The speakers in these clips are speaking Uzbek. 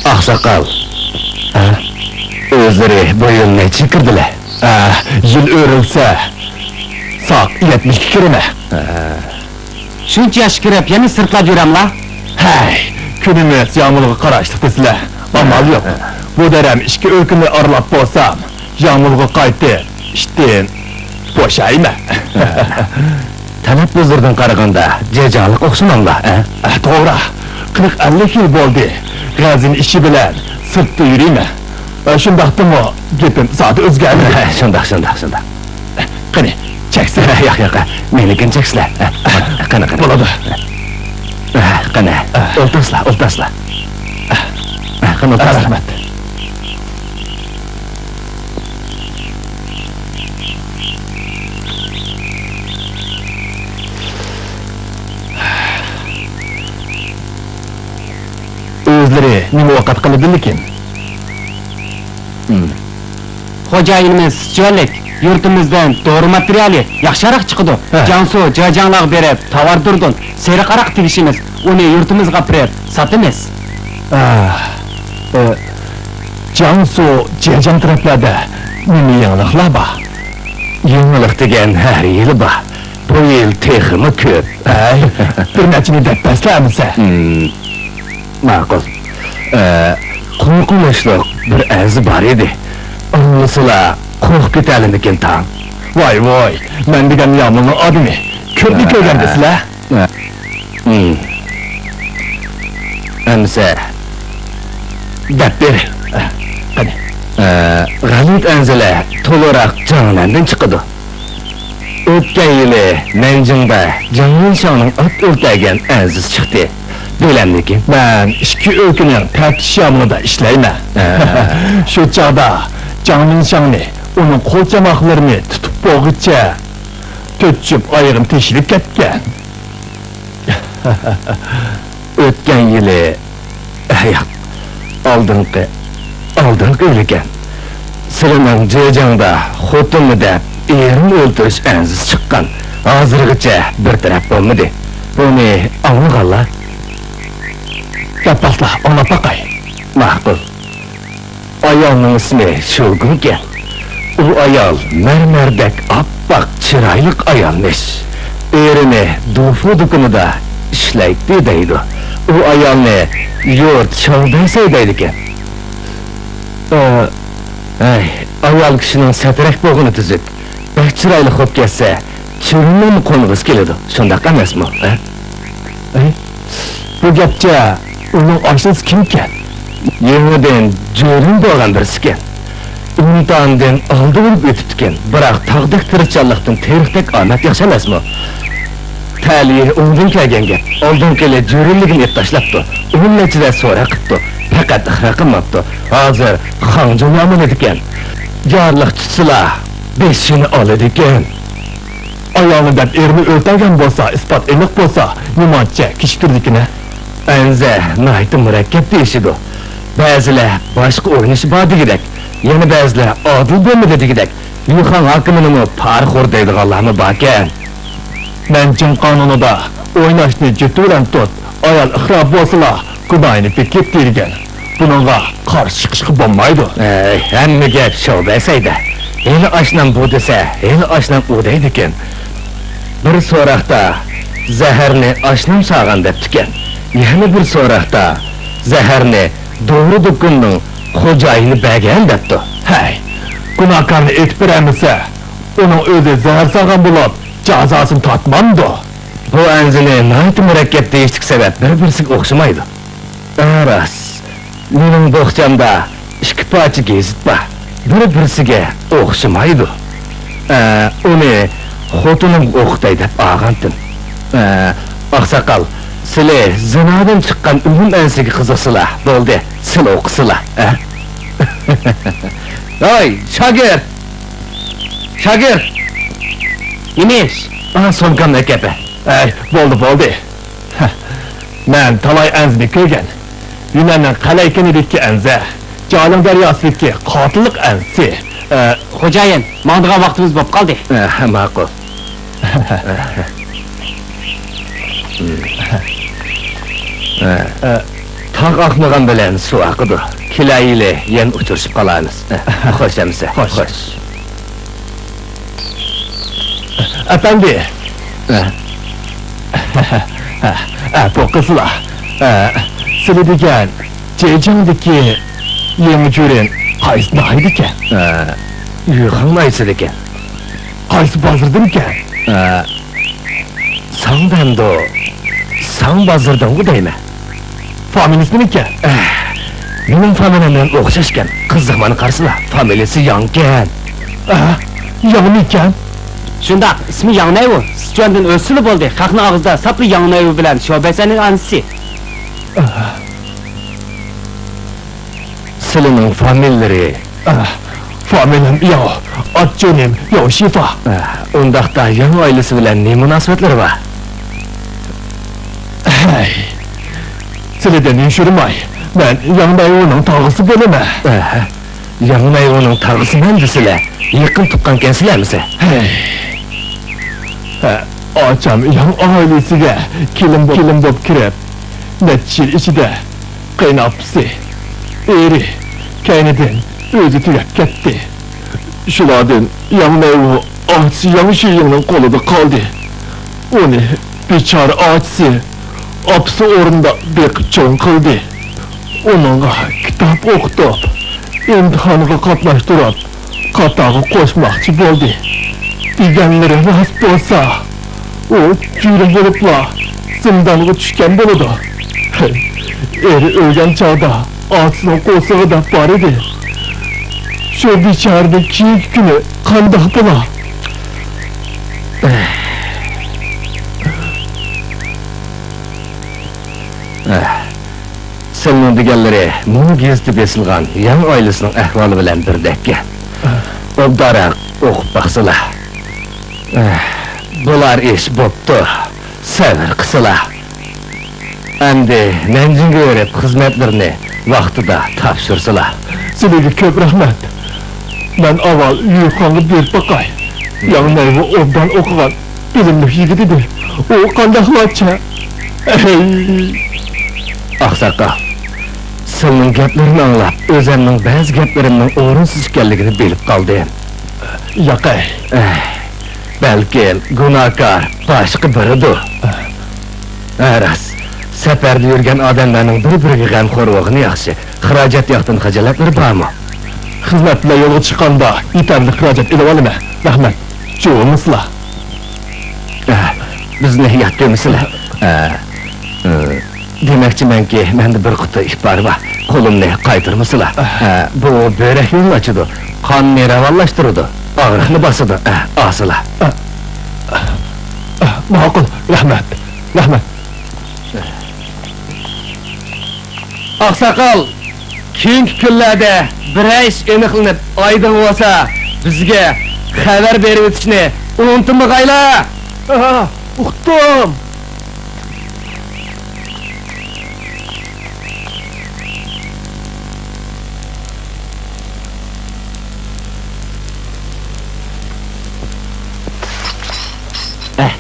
Aksakal, özleri boyunla çıkırdılar. Yıl örülse, sak 72 kirime. Shuncha yaş kirib, yana sirtlab yuramla. Hey, günümüz yağmurluğa karıştık desile. Amal yok. Bu derem iki ülkümü aralap bolsam, yağmurluğa kayıttı, işten boşayma. Talep buzurdun qaraganda, jejanlık oqsunamla, Doğru, 40-50 yıl oldu. Gazin işi bilen sırtta yürüyme. Şundaktı mı gepim zaten özgerdi. Şundak. Qani, çeksin. Yo'q, menikin cheksizlar. Qani. Bo'ladi. Qani, o'ltasizlar. Qani, Rahmat. O'zlari nima ovqat qiladilarkin? Xo'jayinimiz jo'lik, yurtimizdan doğru materiali yaxshiroq chiqdi. Jansu, jajanlar berib, tovar durdun. Seriqaroq tegishimiz, uni yurtimizga berib, sotamiz. Jansu, jajan taraflarda nima yangiliklar bor? Yangilik degan har yili bor. Bu yil texmi ko'p. Bir nechini deb paslamisa? Ma'qul. Qo'rqinchli bir arzi bor edi. Anlasılar, qo'rqib ketalimikin tam. Voy, men degan yomon odami. Ko'pni ko'rgandisizlar? Amsa Deb ber. Qani. G'alit anzila to'liroq jonlandan chiqdi. O'tgan yili Nanjingda Janglin Shongning ot o'ltagan aziz chiqdi. Bilamdiki, Ben iki ülkenin tartiş yamında işleyme. Şu çağda Canlin Şangni onun kol çamaklarını tutup boğutça tötçüp ayırım teşrif ketken. o'tgan yili oldingi o'lgan. Sizlarning joyingda xotinni deb erini o'ldirish anziz chiqqan. Hozirgacha bir taraf bo'lmadi. Buni anlaganlar. Yapasla ona bakay. Ma'qul. Ayolning ismi Shulgunken. U ayol marmardek oppoq chiroyli ayolmish. Erini Dufu dukunida ishlaydi deydi. U ayolni yurt shovdan saydaydi ekan. Ayol kishining satrak bo'g'ini tuzuk. Bir chiroyli xo'p kelsa, chirimni qo'ng'iz keladi. Shundoq emasmi? Bu gapcha onun aşısı kimken? Yeniden jo'rin bo'lgan birisiken. İmtihandan oldi bo'lib o'tibdikan. Biroq taqdek tirichanlikdan tarixdek omad yaxshi emasmi? Ta'lim undan kelgan gap. Oldin kele jo'rinligini tashlabdi. Uning ichida so'ra qildi. Faqat ixra qilmabdi. Hozir Xanjo yomon ekan. Jarliq tutsalar, beshini oladi ekan. Ayağını deb erini o'ltagan bo'lsa, isbot aniq bo'lsa, nimacha kishtirlikini? Anza naytı murakkab deyishidi. Ba'zilar boshqa o'rinishi bor degidek, yana ba'zilar odil bo'lmadi degidek. Yuxan hokimini parxo'r deydiganlarmi bor ekan. Nanjing qonunida o'ynashni jiddiy bilan tut. Ayol ixrob bo'lsalar, Xudoyni fikr bergan. Buningga qarshi chiqishga bo'lmaydi. Hamma gap shu desaydi. Eli oshnam bu desa, eli oshnam u deydi ekan. Bir so'roqda zaharni oshnam sog'an debdikan. Yana bir so'roqda zaharni Doğru dukunning xo'jayini bergan debdi. Hey, gunohkorni etib beramisa, uning o'zi zahar sog'an bo'lib, jazosini tortmamdi. Bu anzini nayt murakkab deyishlik sabab bir-birisiga o'xshamaydi. Aras, mening bo'xchamda ikki parcha gazit bor. Bir-birisiga o'xshamaydi. Uni xotinim o'qitay deb olgandim. Oqsoqol, sizlar zinodan chiqqan o'lim ansiga qiziqsizlar. Bo'ldi, sizlar o'qisizlar. Oy, shogird! Nima ish? So'mkamni kapi. Bo'ldi. Men talay anzni ko'rgan. Yunanning qalay ekanidagi anza, Jolim daryosidagi qotillik ansi. Xo'jayin, mandigan vaqtimiz bo'lib qoldi. Ma'qul. Tog' oqmagan bilan suv oqidi. Kilayli yen uchirishib qolamiz. Xo'sh amsa. Xo'sh. Efendi. Bu qizlar. Sizlar degan Jejandagi yangi jo'ren qaysi nahaydi ekan? Yurg'anmaysiz ekan. Qaysi bozordan ekan? Sangdando, sang bozordan deymi? Familiyasi nima ekan? Mening familiyamdan o'xshashgan. Qiziqmani qarsila, familiyasi Yangan. Yog'mi ekan? Shunda ismi Yangnayev, Sichuandan o'sili bo'ldi. Xalqni og'zida sapli Yangnayev bilan Shobaysaning anisi. Sizlarning familiyalari Familiyam yo'q, otjonim yo'q Shifa. undaqda yangi oilasi bilan ne munosabatlari bor? Sizlardan yashirmay, men Yangnayevining tog'isi bo'laman. Yangnayevining tog'isiman desizlar, yaqin tuqqankansizlarmisiz? Ocham yang oilasiga kelin bo'lib kirib, necha yil ichida qaynopsi, eri, kaynidan o'zi tugab ketdi. Shulardan Yangnayev ochsi Yangshiyingning qo'lida qoldi. Uni bechora ochsi opsi o'rinda beqib cho'ng qildi. Uningga kitob o'qitib, imtihonga qatnashtirib, qatog'i qo'shmoqchi bo'ldi. Deganlari rost bo'lsa, u juri bo'libla zindonga tushgan bo'ladi. Eri o'lgan chog'da otasining qo'sig'ida bor edi. Shu bechoraning keyingi kuni qandoq bo'ladi? Sizning deganlari mung gezdi besilgan yangi oilasining ahvoli bilan birdakka. Obdaroq o'qib baqsizlar. Bular ish bo'pti. Sabr qilsizlar. Endi Nanjingga berib xizmatlarni vaqtida topshirsizlar. Sizlarga ko'p rahmat. Men avval Yuqonga berib boqay. Yangnayev obdan o'qigan bilimli yigit edi. U qanday qilacha? Oqsoqol, sizning gaplarini anglab, o'zimning ba'zi gaplarimning o'rinsiz ekanligini bilib qoldim. Yoqay. Balkim gunohkor boshqa biridir. Aras, safarda yurgan odamlarning bir-biriga g'amxo'r bo'lgani yaxshi. Xarajat yoqdan xajalatlar bormi? Xizmat bilan yo'lga chiqqanda yetarli xarajat ilib olaman. Rahmat. Jo'misizlar. Bizni yatdimizlar. Demakchimanki, menda bir quti ish bor va qo'limni qaytirmasizlar. Bu börak yo'lni ochadi, qonni ravonlashtiradi, og'riqni bosadi. Asila. Ma'qul. Rahmat. Oqsoqol, keyingi kunlarda bir ish aniqlanib, oydin bo'lsa, bizga xabar berib o'tishni unutmag'aylar. Uqdim.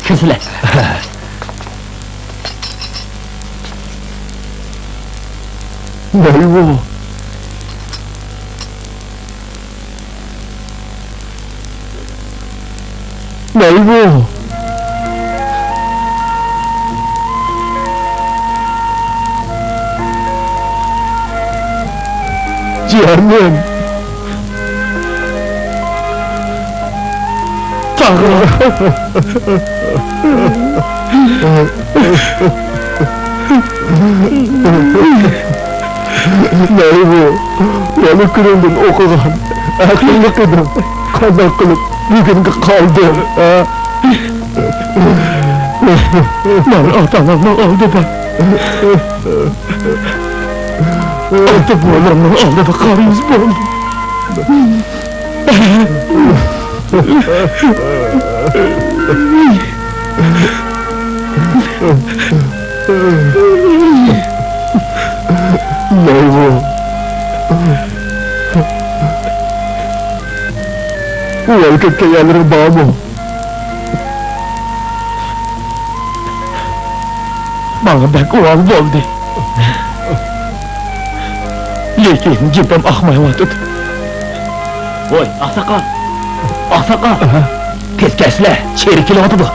Kirsizlar. Nayvo. Ciğernim. Nayvo, yana kunimdan o'qigan, aqlliq edim. Qanday qilib bugunga qoldim? Men ota-onamning oldida ota-bolamning oldida qariz bo'ldim. Meyvo. Bu erkekte gelirim bağımı. Bana bek uğal oldu. Lekin cibim akmayamadı. Oy, Aksakal! Aksakal! Tez kesle, çeyrikili oldu bu.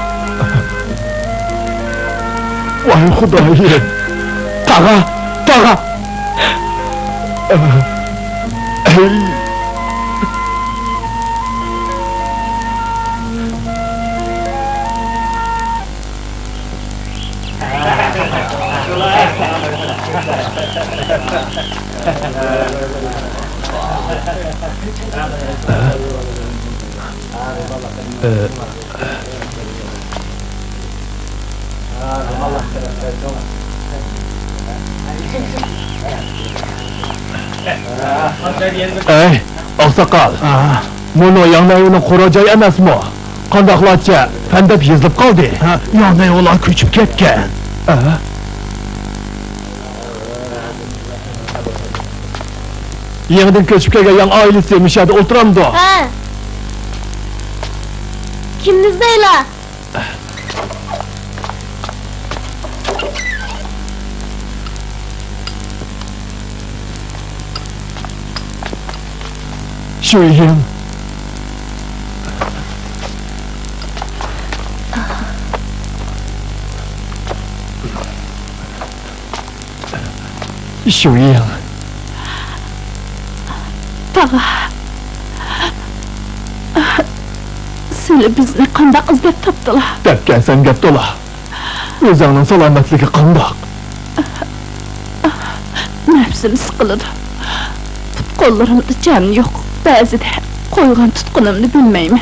Vay Hudayım. Tağa! Ey. Ey, Aksakal. Bunu yanayını kuracay emasmi? Qandaqlacha fandab yezilib qoldi. Yanay ular ko'chib ketgan. Yangidan ko'chib kelgan yang oilasi mishada o'tiramdi. Ha. Kimni izlaylar? Shu yim. Shu yim. Tağa. Seni bizni qandaq izlab topdilar. Tepkensen gap to'la. O'zingning salomatligi qandoq? Nafsim sıkıldı. Tutqunlarımda can yok. Ba'zida qo'ygan tutqunimni bilmayman.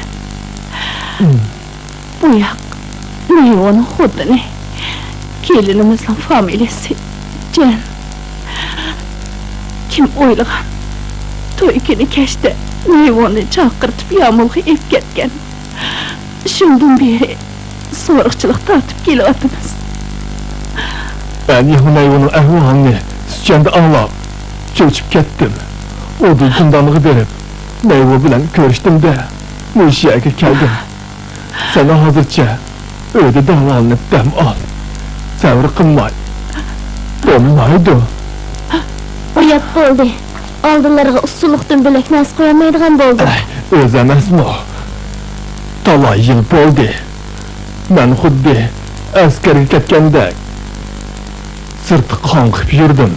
Bu yoq Neyvonning xudini. Kelinimizning familiyasi Can. Kim o'ylagan? To'y kuni kechda Neyvonni chaqirtib yomg'irga ep ketgan. Shundan beri so'roqchilik tortib kelyapmiz. Ben Yahunayvonning ahvolini sizchanda anglab, cho'chib ketdim. O'dil kundanlığı berib, Neyvo bilan ko'rishdim-da, bu yerga keldim. Sana hozircha uyda davolanib dam ol. Sabr qilmay. Bo'lmaydi. Uyat bo'ldi. Oldinlarga usullikdan bilak nas qo'ymaydigan bo'ldi. O'z emasmi? Talay yil bo'ldi. Men xuddi askarga ketganda sirti qonqib yurdim.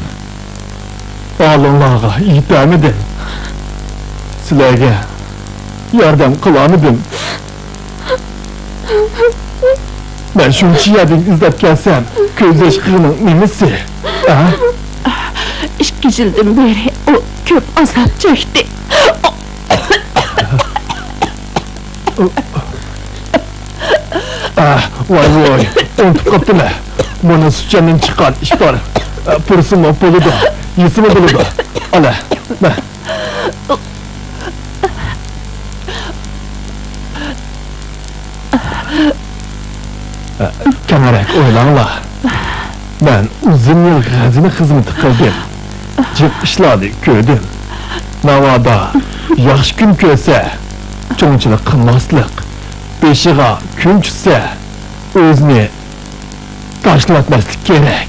Olimlarga yetarmidim. Sizlarga yordam qilamidim. Ben shuncha yerdan izlab kelsam, ko'z ishqining nimasi? Ha? 2 yildan beri o ko'p azob chekdi. Voy, unutib qopdilar. Buni suchadan chiqqan ish bor. Pursimi bo'ladi, yesimi bo'ladi. Ala, ma. Kamarak o'ylanglar. Ben uzun yıl xazina xizmati qildim. Jib ishladi, ko'rdim. Navoda yaxshi kun ko'rsa, cho'nchilik qilmaslik. Beshig'a kun tushsa, o'zini tashlatmaslik kerak.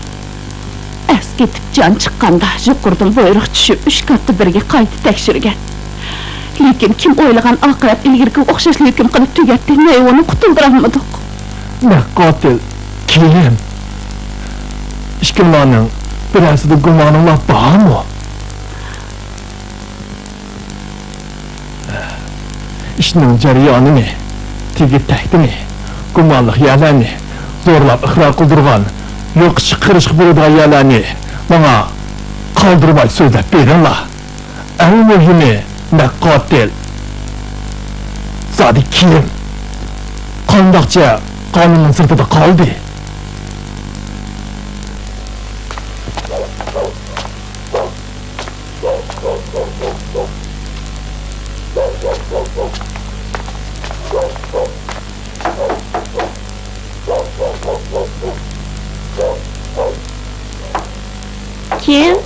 Az ketib can chiqqanda yuqurdan buyruq tushib 3 qatta birga qayta tekshirgan. Lekin kim o'ylagan oqibat ilgirki o'xshash hukm qilib tugatdi, Neyvonni qutuldirolmadik. Ne qatil kim? İşkimlarning birasida gumoninglar bormi? İşning jarayonini, tegi takdini, gumonliq yerlarni zo'rlab ixro qildirgan, yo'q chiqarish bo'ladigan yerlarni menga qoldirmay so'zlab beringlar. Eng muhimi, ne qatil? Zodi kim? Qandoqcha qonunning sirtida qoldi? Kim?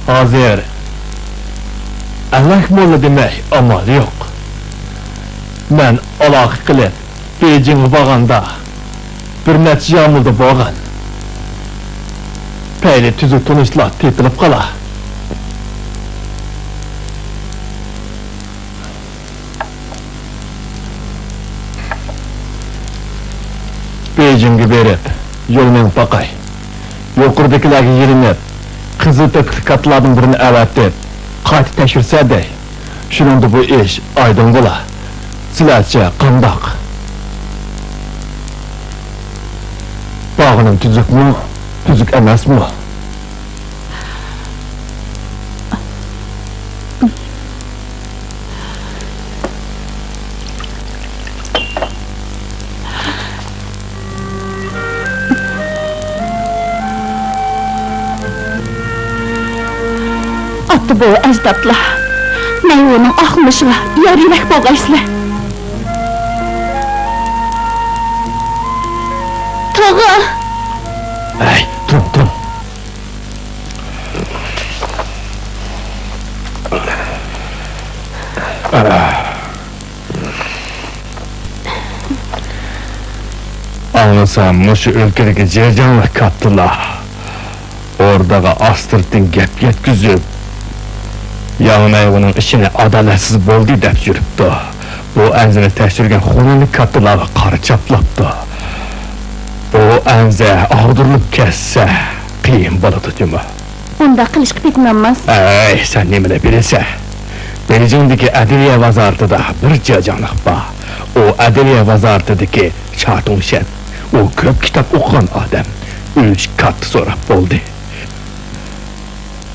Hozir alak mo'lla demak amal yo'q. Men aloqa qilib Bejingga borganda bir necha yomilda bo'lgan. Payli tuzuk tunishlar tepilib qola. Bejingga berib yo'lning boqay. Yuqoridagilarga yelinib qizil sertifikatlardan birini avatib qayta tekshirsa-da, shuningda bu ish oydin bo'la. Sizlarcha qandoq? Bog'ning tuzukmi, tuzuk emasmi? Atı boyu əcdadlar, Nayvonun axmışıla yar yürək boğaysılar. Tağa! Ay, turun. Anlasam, muşu ülkedeki cercanla kattılar. Oradaga astırtın gep yetkizip, Yağnayvının işine adaletsiz boldu dep yürüptü. Bu enzini teşhirgen xonanı kattılar karı çaplaptı. O enze ağdırılıp kesse, kıyım balıdı cümü. Onda qilishga ketmanmas. Ay, sen nemine bilirse. Beijing'deki Adliye Vazartı'da bir cercanlık var. O Adliye Vazartı'daki Çartun Şen, o köp kitap okuyan adam, 3 kat sonra oldu.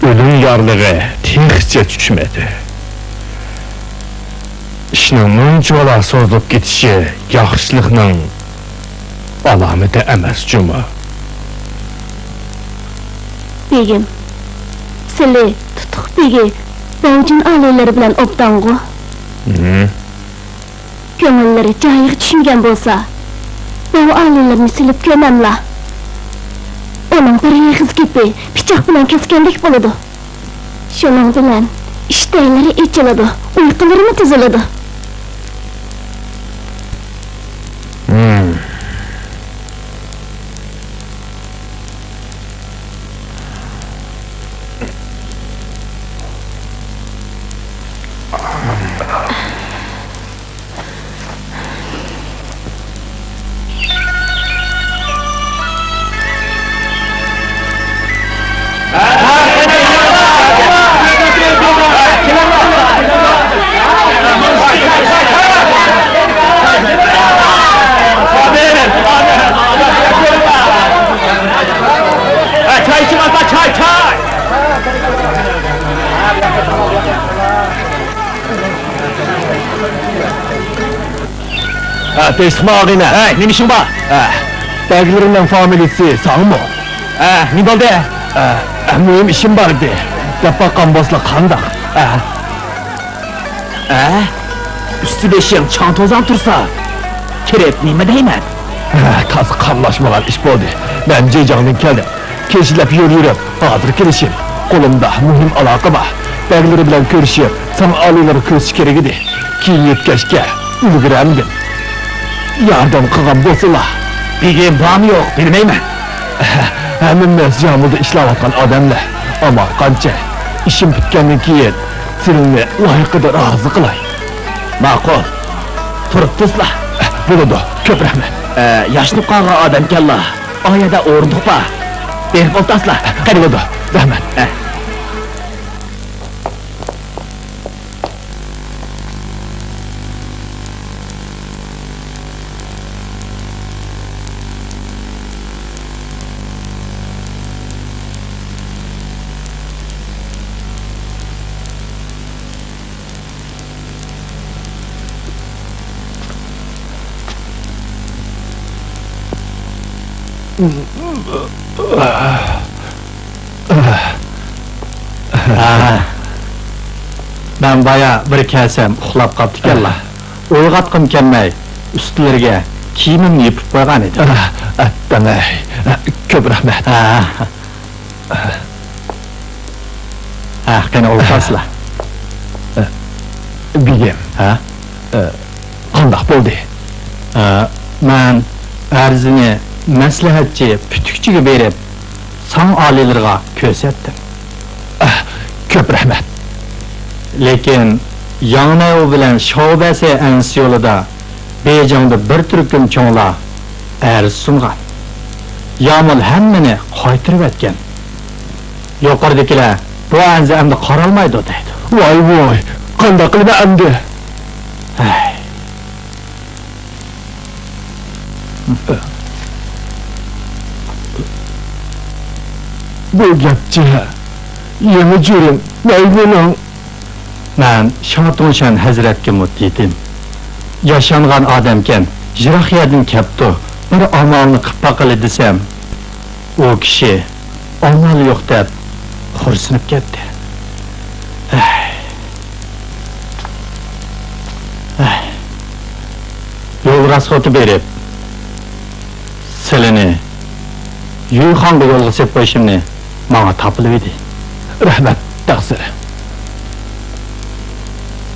Ölüm yarlığı tihçe düşmedi. İşinin muncuala sozulup gitişi yaxşılıqның alameti emas cümü. Begim, sili tutuq begi Bovjin alayları bilan obdangu. Ko'ngillari joyiga tushgan bo'lsa, bu alaylarni silib ko'mamla. Onun bir yig'iz kepi pichoq bilan kesgandek bo'ladi. Shuning bilan ishtaylari echiladi, uyqularini tuziladi. Çay içmezse çay! Tesmağine. Hey, ne işin var? Belgilerinden familisi sağ mı? Ne oldu? Mühim işim vardı. Depakan bosla kandak. Üstü beşiğin çantozan tursa, kerep neyme değmen? Tazı kanlaşmalar iş oldu. Ben Ceycan'dan geldim. Keşilep yürüyürüm. Hazır girişim. Kolumda mühim alaka var. Belgileri bilen görüşüp, sana alıları köz kerekidi. Ki yetkeşke, ülgüremdim. Yardım kıgan bosula. Bilgin var mı yok, bilmeyme. Hemen mezcamılda işlavatkan adamla. Ama kanca, işim bitkenden keyin seninle layıkıda razı kılay. Makul. Turup tuzla. Buludu, köp rahmet. Yaşlı kağa adam kella. Ayada orunduk var. Berip oltasla. Hadi buludu, rahmet. Ben baya bir kelsem uxlab qaptı kella. Uyg'atqim kelmay, üstleriga kiyimimni yepib qo'ygan edim. Demek, ko'p rahmat. Qani o'lqasizlar. Bigim, qandaq bo'ldi? Men arzini maslahatchi putukchiga berib, san oliylariga ko'rsatdim. Ko'p rahmat. Lekin Yangnayo bilan Shobasi ans yo'lida Bejingda bir turkum cho'nglar arz sungan. Yomil hammani qaytirib o'tgan. Yuqoridagilar bu anzi endi qaralmaydi deydi. Voy, qanday qilib endi? Bu gapchi yangi jurim naybulang. Men Shatonshan hazratga mutlidim. Yaşangan adamken jiroq yerdan kepti. Bir amalni qilib baqili desam, o kishi amal yo'q deb xo'rsinib ketdi. Yo'l rasxoti berib, silini Yuyxonga yo'lga sepib qo'yishimni menga topilib edi. Rahmat, taqsir.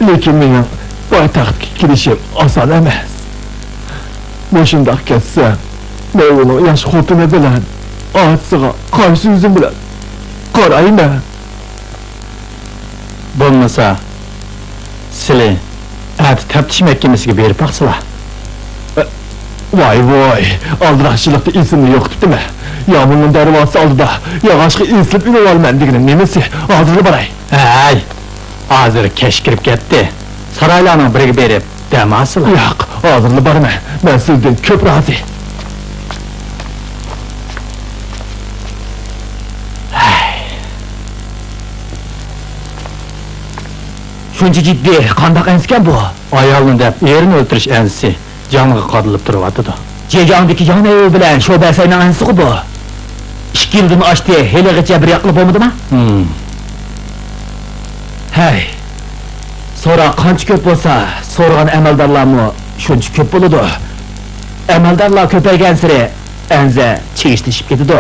Lekin mening poytaxtga kirishim oson emas. Boshimda ketsa, men uni yosh xotini bilan og'asiga qarshi o'zim bilan qarayman. Bo'lmasa, sizlar taftish mahkamasiga berib baqsizlar. Voy, aldiraqchilikda esimni yo'qotibdimi? Yomg'irning darvozasi oldida yog'ochga eslib inib olman deganim nemasi? Hozir boray. Hozir kech kirib ketdi. Saroylarning biriga berib, damasizlar. Yo'q, hozir borman. Men sizdan ko'p rozi. Shuncha jiddiy, qandoq anskan bu? Ayolni deb erini o'ltirish ansi joniga qadilib turibdi. Jejondagi Yangnayo bilan Shobasining ansi bu. 2 yildan oshdi, haligacha bir yoqli bo'lmadimi? Hey. Sonra qancha ko'p bo'lsa, so'rgan amaldorlarmi shuncha ko'p bo'ladi. Amaldorlar ko'paygan sari anza chegishtirib ketadi.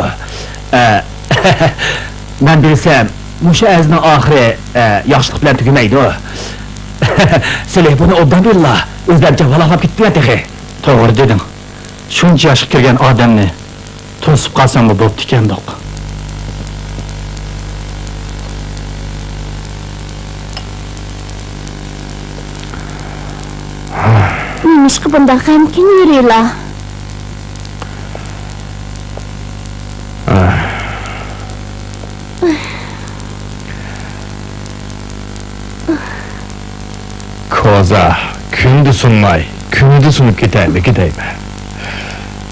Men bilsam, musha azning oxiri yaxshilik bilan tugamaydi. Sizlar buni obdan billah, o'zlaricha valaqlab ketdilar. To'g'ri deding. Shuncha yoshga kirgan odamni to'sib qolsam bo'pti ekandoq. Nimishqa bunda g'amkin yuriylar? Koza, kündü sunmay, kündü sunup gideyme.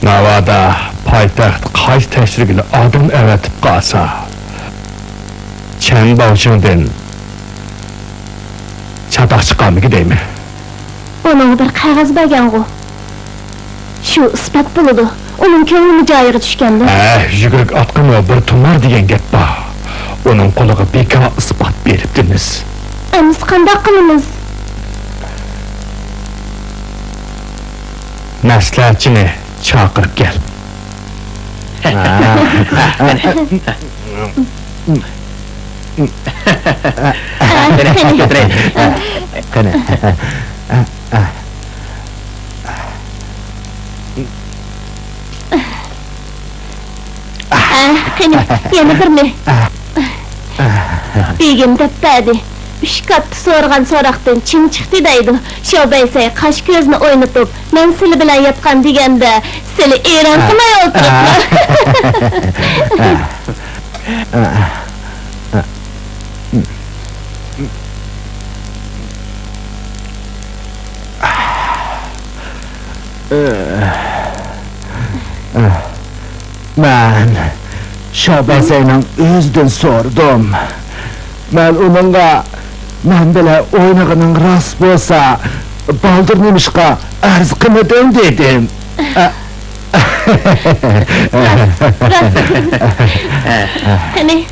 Navada paytaxt qaysi təşrigini adam əvətib qalsa, çən bağışındın çataq çıxamı gideyme. Onun bir qog'oz bergan o. Shu isbot bo'ladi. Uning ko'ngli joyiga tushganda. Yuguruk atqın o bir tumar degan gap bor. Uning qo'liga bekor isbot beribdiniz. Biz qanday qilamiz? Maslahatchini chaqirib kel. Qani. Qani, yana birni. Begim debdi. 3 katta so'rgan so'roqdan chin chiqdi deydi. Shobasi qash ko'zni o'ynatib, men sizlar bilan yotgan deganda, sizlar eron qilmay o'tiriblar. Men Shobasining o'zidan so'rdim. Men uningga men bilan o'ynagining rost bo'lsa, baldir nemishqa arz qilmadim dedim. Qani,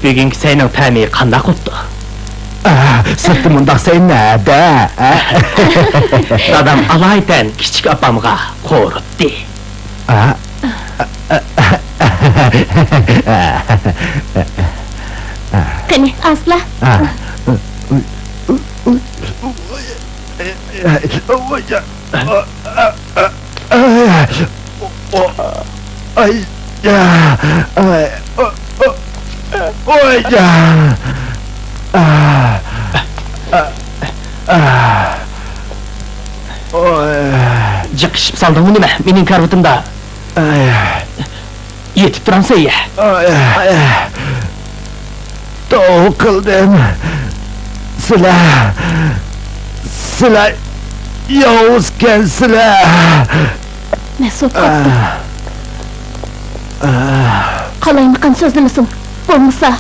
Bugünkü senin təmiyi qandaq utdu? Sırtı mundaq sen nədə? Dadam alaydan kiçik apamğa qorutdu. qani, asla. Ay ya, ay, oy ya. Jiqishib saldingmi nima? Mening karvatimda yetib turamsan ya. Doğu kıldım. Sıla Yavuzken sıla. Mesut qopdi. Qalaymiqan so'zlamasin. Bo'lmasa,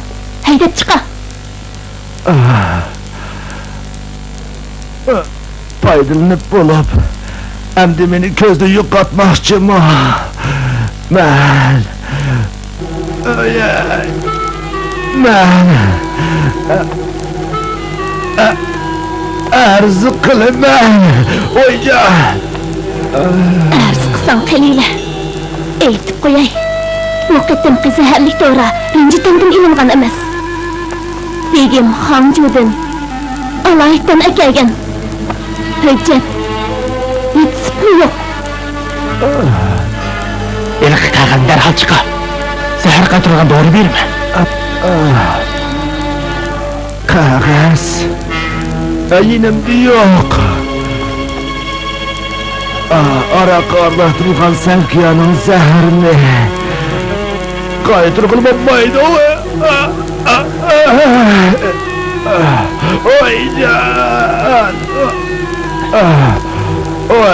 haydab chiqa. Paydalanıp bulup emdimini közde yıkatmakçı mı? Ben arzu kılım ben oya Arz qilsang qalila. Aytib qo'yay. Bu qitimqi zaharlik to'g'ri, rinjitamdan ilingan emas. Begim Xonjudan Alaydan akelgan. Hujjat yetishmi yo'q. Beni qitag'an darhol chiqar. Zahar qaytirgan doğru berme. Kağız Yinimde yok. Ara karlattırılgan Selkiyanın zehrini kaytırgın babbaydı o. Oy can. Oy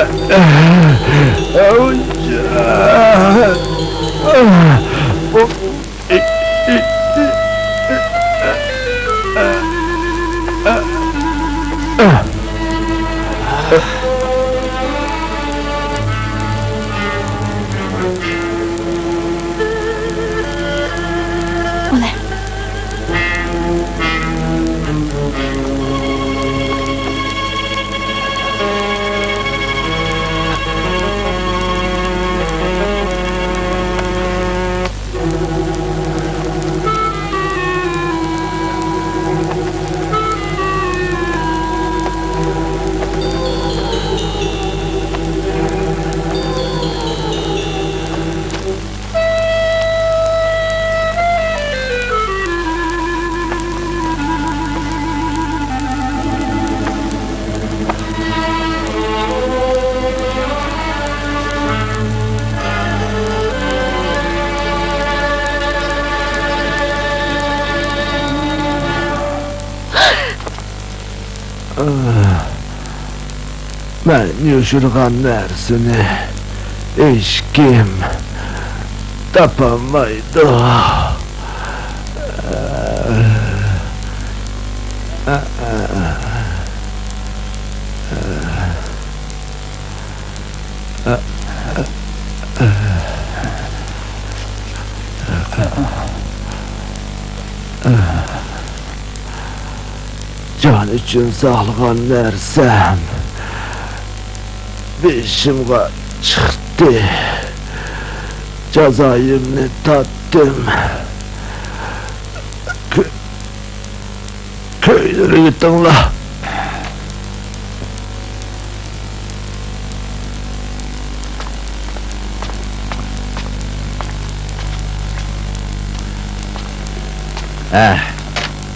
Ola. Ben yaşırgan dersini hiç kim tapamaydı. Can için sağlıgan dersem Beşimge çıktı. Cezayirni tattım. Köyleri gittin la.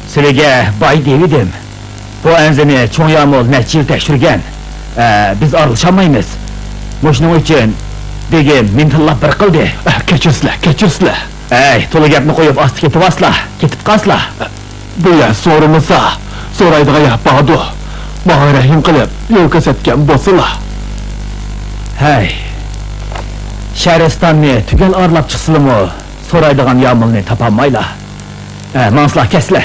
Sizlarga boy deyidim. Bu enzimi cho'ng yomg'ir necha yil tekshirgan. Biz ayrılışamaymiz. Shuning uchun begim men tanlab bir qildi. Kechirsizlar. Ey, to'la gapni qo'yib osti ketib asla, ketib qasla. Bu ya so'rimasa, so'raydigan ya badu. Bana rahim qilib, yo'l ko'rsatgan bo'lsinlar. Hey. Shahristonni tugal arlab chiqsilmi, so'raydigan yomilni topolmaylar. Manslar kesla.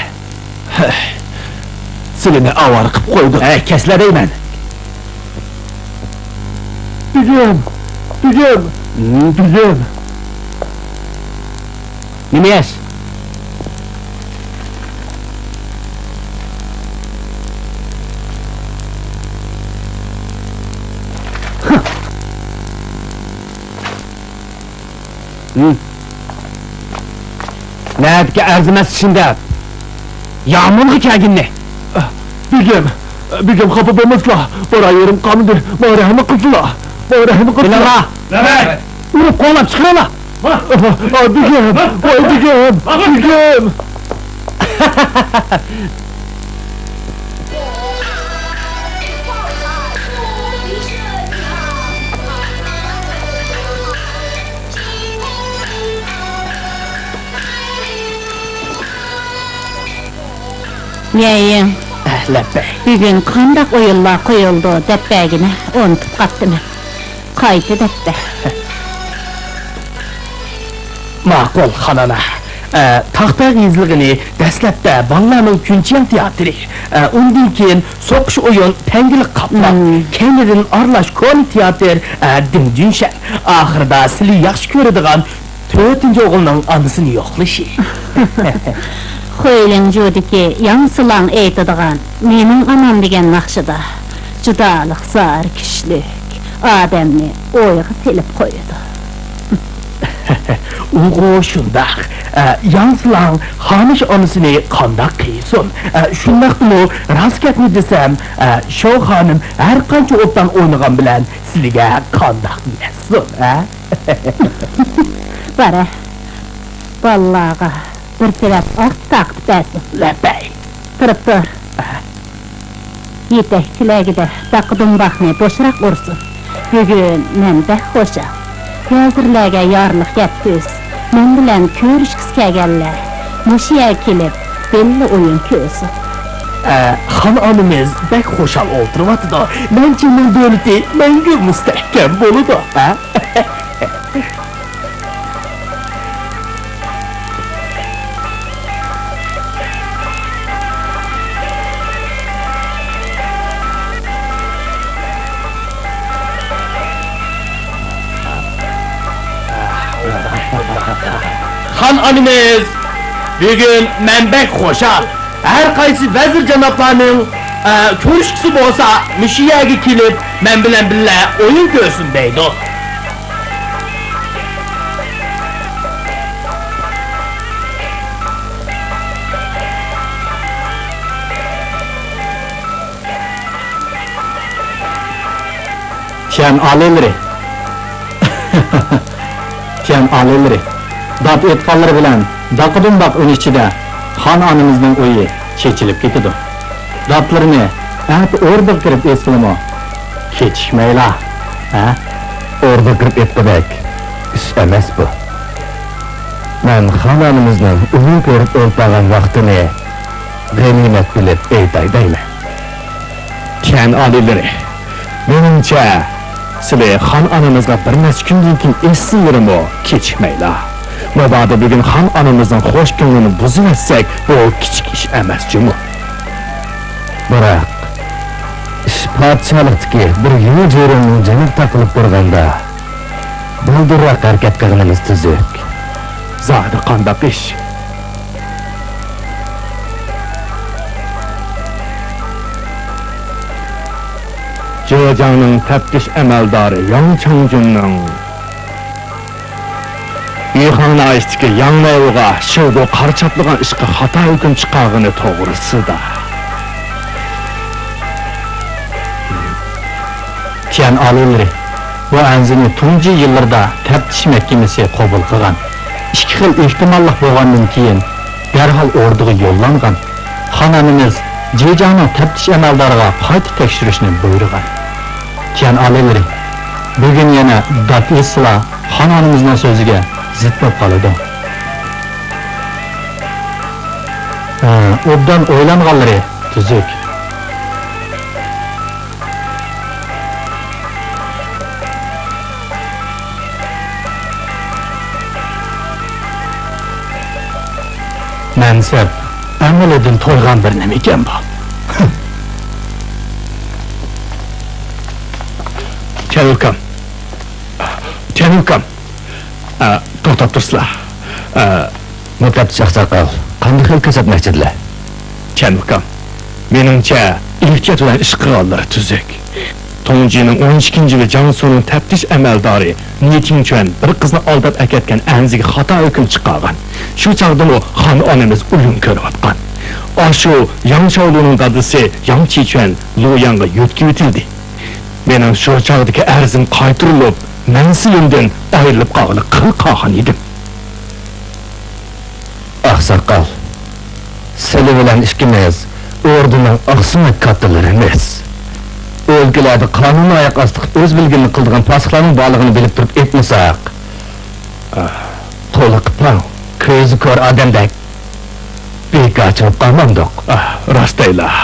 Silini avar qıp koyduk. Kesle deymen. Düzüm, düzüm. Nima yaş? Nerede arzimas şimdi? Yağmurlu kaginni. Bugün kapı bomuzla. Bora yerim kanıdır. Barahımı kızla. Bilala. Evet. Vurup kovalap çıkarala. Bugün, bugün. Neyim? Lebbey. Bugün kandak oyunlar koyuldu debbegine, unutup kattım. Kaydı debbe. Ma'qul xonana. Taxta izligini dastlabda bolalarning Kunchiyan teatri, undan keyin so'qish o'yin Tangilik qaplan, keyindan aralash kon teatr, Dinjunshan, oxirida sizli yaxshi ko'radigan 4-o'g'ilning onasini yo'qlashi. Xo'ylin jodiki, yansılan eytidigan, mening anam degan naqshida. Judalik zar kishlik, odamni o'yga selib qo'yadi. Uğu şundaq, yansılan xanish onasini qandaq qiysin. Shundaqmi rost gapni desam, Shoh xonim har qancha o'tdan o'ynagan bilan sizga qandaq yesin, Bara, vallahi bir taraf aq taqib bersin. Lebbey. Turib tur. Yetekçilegide taqıdım baxni boşraq ursun. Bugün men bək xoşam. Yazırlarga yorliq gapsiz. Men bilan ko'rishgis kelganlar. Mushiya kelib, belli o'yin ko'rsin. Xon onamiz bek xo'shal o'tiryapti-da. Menchi men davlati menga mustahkam bo'ladi, Xon onamiz bugun men bek xo'shal. Her qaysi vazir janoblarning ko'rishgisi bo'lsa, mushiyaga kelib, men bilan birga o'yin ko'rsin deydi. Sen aleleri. Sen aleleri. Dap etqanlar bilan daqıdım baq ön ichida xon onamizning o'yi chechilib ketadi. Daplarni at o'rda kirib eslimo. Ketishmayla. O'rda kirib etmadak. Ish emas bu. Men xon onamizning o'yin ko'rib o'lpagan vaqtini g'animat bilib aytay deyman. Sen aleleri. Menimcha sizlar xon onamizga bir necha kundan keyin essinlarmi ketishmayla. Mabodo bugun xon onamizning xo'sh ko'nglini buzib etsak, bu kichik ish emas jumu. Biroq ish podshohlikdagi bir yo'l jo'ramning janib taqilib turganda buldirroq harakat qilganimiz tuzuk. Zodi qandoq ish? Jo'jangning taftish amaldori Yang Changjunning Yixanni aytishdiki, Yangnayuga shivdo qarchaplagan ishga xato hukm chiqargani to'g'risida. Tian alilari bu anzini tunji yillarda taftish mahkamasi qabul qilgan. Ikki xil ehtimollik bo'lgandan keyin darhol o'rniga yo'llangan. Xonanimiz Jejangning taftish amaldoriga qayta tekshirishni buyurgan. Tian alilari bugun yana dab esla xonanimizning so'ziga zid bo'lib qoladi. Obdan o'ylanganlari tuzuk. Mansab amalidan to'ygan bir nima ekan bu? Çelilkam. Çelilkam. To'xtab tursizlar. Mütəbbiş Ağsaqal, qanday xil ko'rsatmoqchidilar? Çelilkam. Menimcha, ilket bilan ish qilganlari tuzuk. Tonjining 12-yili Jansuning taftish amaldori Nitingchuan bir qizni aldab aketgan anziga xato hukm chiqargan. Shu chaqda u xon onamiz o'lim ko'rayotgan. Ashu Yang Shaoluning dadisi Yang Chichuan Luyangga yo'tkib etildi. Mening shu chaqdagi arzim qaytarilib, mansilimdan ayrilib qolgani qil qolgan edim. Ağsaqal, sili bilan ishkimiz orduning aqsimak kattalari emas. O'lkalarda qonun oyoq ostiq o'z bilginini qildigan pasiqlarning borlig'ini bilib turib etmasak, qo'li qipang, ko'zi ko'r odamdek bekor chiqib qolmandoq. Rostaylar.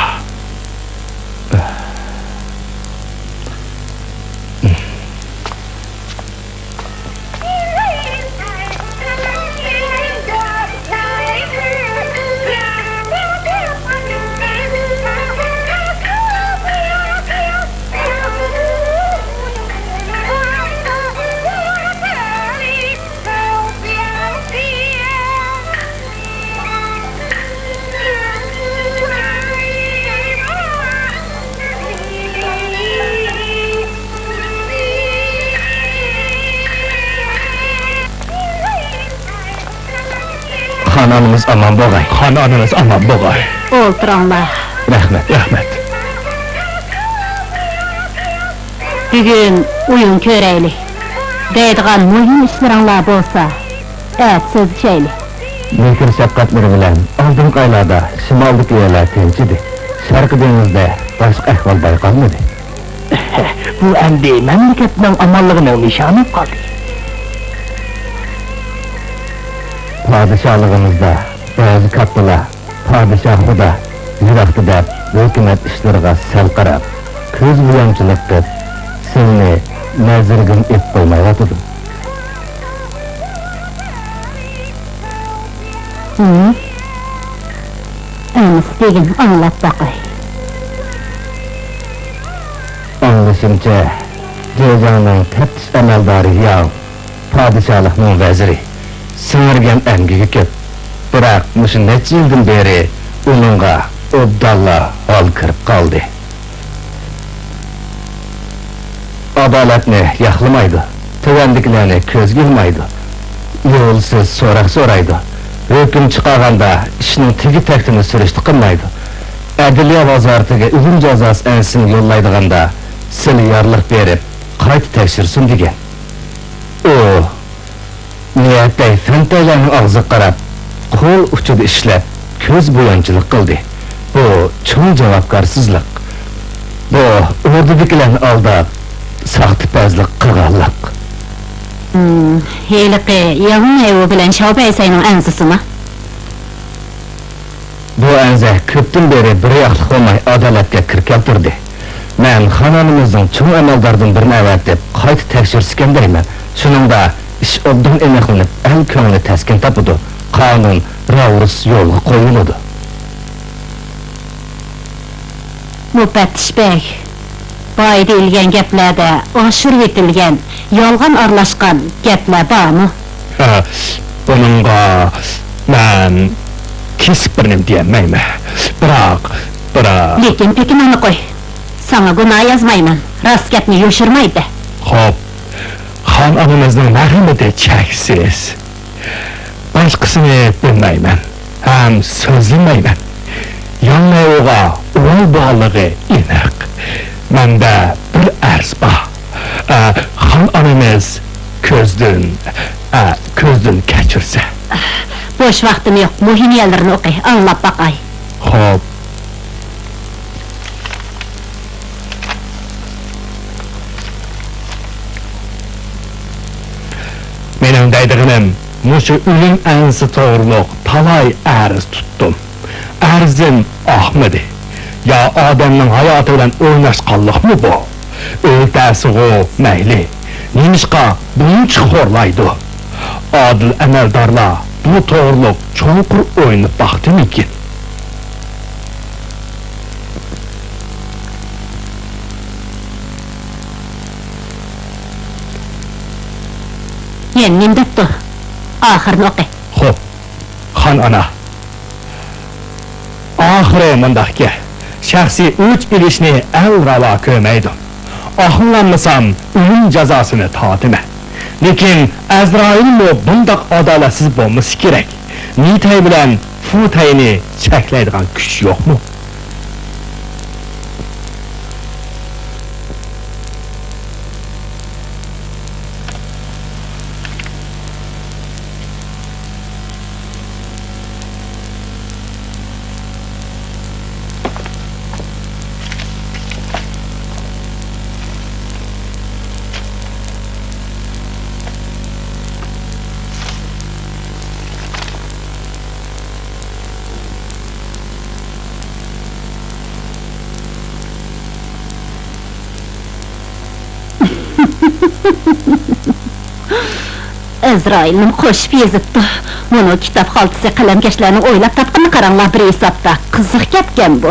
Xonanimiz aman bo'g'ay. Xon onamiz aman bo'g'ay. O'ltiranglar. Rahmat. Rahmat. Bugun o'yin ko'raylik. Deydigan muhim ishlaringlar bo'lsa, so'zlashaylik. Mehr shafqatlari bilan oldingi oylarda shimoldagi yerlar tinch edi. Sharqi dengizda boshqa ahvol bayqalmadi. Bu endi mamlakatning omonligining nishoni qoldi. Padişahligimizda bazı kattalar padişah xudo yuraqdi deb hukumat ishlariga sal qarab, ko'z bo'yamchilik qilib, seni nazirgin etib qo'ymayotdi. Emas degin anglab baqay. Anlashimcha, Jejangning taftish amaldori Yang, padişahlikning vaziri singirgan amgigi ko'p. Biroq mushu necha yildan beri uningga obdalla hol kirib qoldi. Adolatni yaxlamaydi, tuvandikilarni ko'zga ilmaydi, yo'lsiz so'roq so'raydi. Hukm chiqarganda ishning tegi taktini surishti qilmaydi. Adliya vaziratiga o'lim jazosi ansini yo'llaydiganda seni yorliq berib, qayta tekshirsin degan. Niyatday fantaylarning og'zi qarab, qo'l uchida ishlab, ko'z bo'yamchilik qildi. Bu cho'ng javobgarsizlik. Bu ordudagilarni aldab, saxtipazlik qilganlik. Heliqi yag'in evi bilan Shawbaysayning anzisimi? Bu anza ko'pdan beri bir yoqli qolmay adolatga kir keltirdi. Men xononimizning cho'ng amaldordan birini avatib, qayta tekshirishgan deyman. Shuningda ish obdan aniqlanib, el ko'ngli taskin topadi. Qonun ravus yo'lga qo'yiladi. Müfettiş bey, boy deyilgan gaplarda oshirib etilgan, yolg'on aralashgan gaplar bormi? Buningga men kesib bir nim deyolmayman. Biroq Lekin pekinani qo'y. Sana gunoh yozmayman. Rost gapni yo'shirmaydi. Xo'p, xon onamizning marhamati cheksiz. Boshqasini bilmayman, ham so'zlamayman. Yonlayuga o'g'il bog'lig'i aniq. Menda bir arz bor. Xon onamiz ko'zdan kechirsa. Bo'sh vaqtim yo'q. Muhim yerlarni o'qiy, anglab baqay. Xo'p. Mening deydiganim, mushu o'lim ansi to'g'riliq talay arz tutdim. Arzim ahmidi. Ya odamning hayoti bilan o'ynashqanlikmi bu? O'ltasigu mayli. Nimishqa buncha xo'rlaydi. Adil amaldorlar bu to'g'riliq cho'nqur o'ynab baxtimikin. Ahırını oqi. Xo'p, xon ona. Oxiri mundaqki, shaxsiy o'ch ilishni al ravo ko'rmaydi. Oxirlanmasam, o'lim jazosini tortima. Lekin Azroilmi bundaq adolatsiz bo'lmasi kerak. Nitay bilan Futayni cheklaydigan kuch yo'qmi? Azroilning qo'shib yezibdi. Buni kitob xaltasi qalamkashlarning o'ylab topqini qaranglar bir hisobda. Qiziq ketgan bu.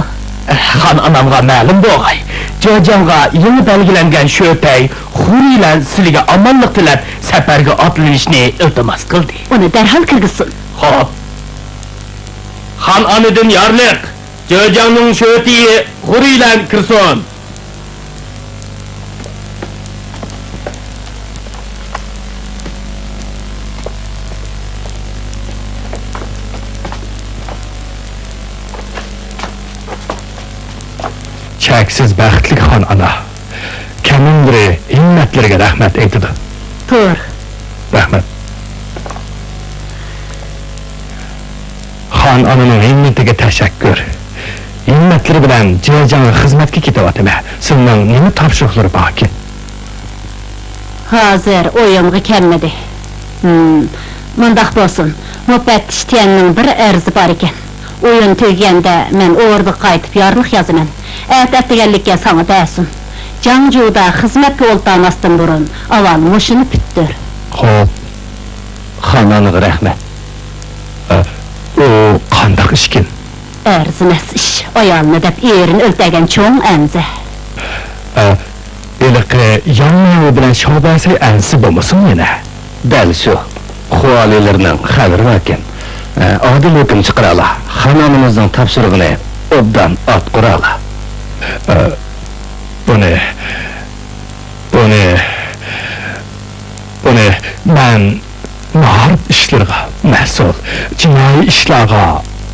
Xon onamga ma'lum bo'lg'ay. Jo'jamga yangi belgilangan Sho'tay Xurilan sizlarga omonlik tilab safarga otlanishni iltimos qildi. Uni darhol kirgizsin. Xo'p. Xon onadan yorliq. Jo'jamning Sho'tiyi Xurilan kirsin. Cheksiz baxtli xon ona. Kamindiri himmatlariga rahmat aytdi. Tur. Rahmat. Xon onaning himmatiga tashakkur. Himmatlari bilan Jo'janga xizmatga ketyapman. Sizning nima topshiriqlari borki? Hozir o'yimga kelmadi. Mundaq bo'lsin. Mufattish tiyanning bir arzi bor ekan. O'yin tugaganda men o'rda qaytib yorliq yozaman. Atatiganlikka sana daysin. Jangjuda xizmatga o'ltanmasdan burun avval mushini bitdir. Xo'p. Xon onaga rahmat. O qandaq ishkin? Arzimas ish. Ayolni deb erini o'ltagan cho'ng anza. Iliqi yonma bilan shobasi ansi bo'lmasin yana. Dal shu. Xuolilarning xabari bor ekan. Odil hukm chiqarala. Xononimizning topshirig'ini obdan atqurala. Buni men ma'rif ishlarga, mas'ul jinoiy ishlarga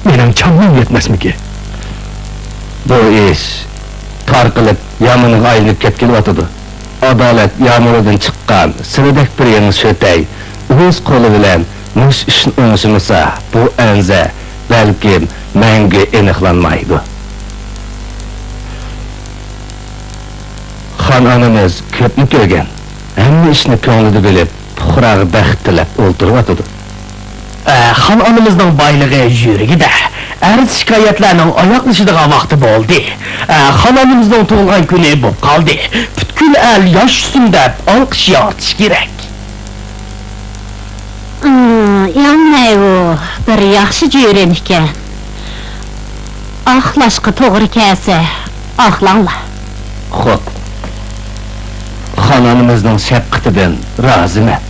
mening chamim yetmasmiki? Bu ish tarqilib yomoniga aylanib ketkilyotidi. Adolat yomg'iridan chiqqan siridek bir yangi Sho'tay o'z qo'li bilan mush ishni o'ngishmasa, bu anza balkim menga aniqlanmaydi. Xon onamiz ko'pni ko'rgan, hamma ishni ko'nglida bilib, puxroq baxt tilab o'ltiryotidi. Xon onamizning boyligi yurigida arz shikoyatlarning oyoqlashadigan vaqti bo'ldi. Xon onamizning tug'ilgan kuni bo'lib qoldi. Butkul el yoshsin deb olqish yortish kerak. Yanmay u bir yaxshi jo'rin ekan. Axlashqa to'g'ri kelsa, axlanglar. Xo'p. Xon onamizning shafqatidan roziman.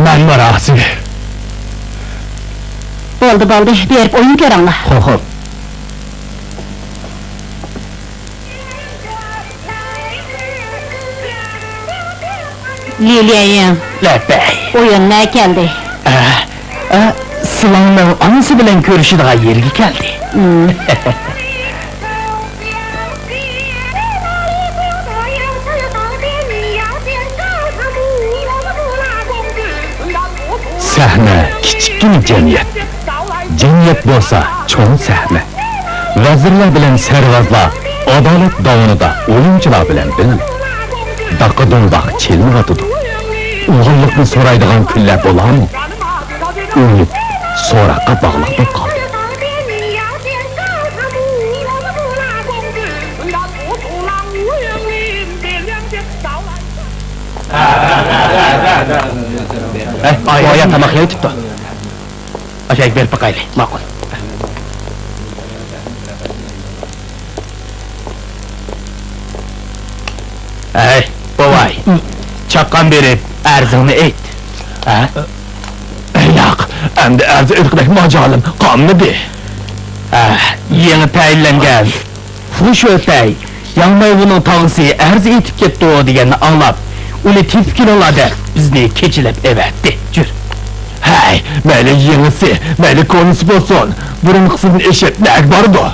Men rozi. Bo'ldi, berib o'yin ko'ranglar. Xo'p. Liliyam, Labay. o'yinlar keldi. Silangning onasi bilan ko'rishadigan yerga keldi. Sahna kichikgina jamiyat. Jamiyat bo'lsa cho'ng sahna. Vazirlar bilan sarvazlar adolat davonida o'yinchilar bilan bil. Daqidundoq chelmag'atidi. O'g'illikni so'raydigan kunlar bo'larmi? O'lib so'roqqa bog'liq bo'lib qoldi. Oya tamoq yeyibdi. Aşağı berib baqayli, ma'qul. Bovay, chaqqan berib arzingni ayt. Ha? Yo'q, endi arz etgidek macalim qolmadi. Yeni tayinlangan Fush o'tay, Yanmayvuning tog'isi arz etib ketdi o deganni anglab, uni tepkin oladi, bizni kechilib evatdi. Jur. Hey, mayli yengisi, mayli konisi bo'lsin. Burunqisidan eshitmak bordi.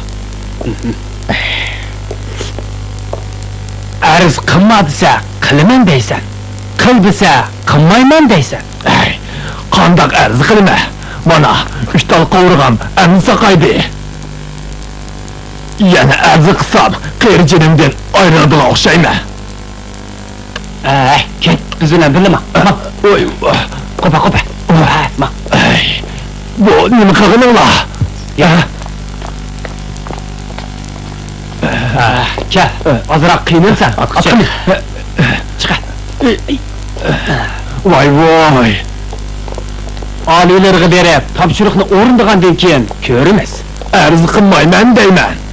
Arz qilma desa, qilaman deysan. Qil desa, qilmayman deysan. Hey, qandoq arz qilma. Mana 3 tal qovurg'am amsa qaydi. Yana arz qilsam, qiyirjinimdan ayriladigan o'xshayman. Ket, biz bilan birlama. Oy, Qo'pa. Ma. ay, bu nima qilganinglar? Kel, ozroq qiynalsan. Chiq. Chiq. Voy. Oliylarga berib, topshiriqni o'rindigandan keyin ko'ramiz. Arz qilmayman deyman.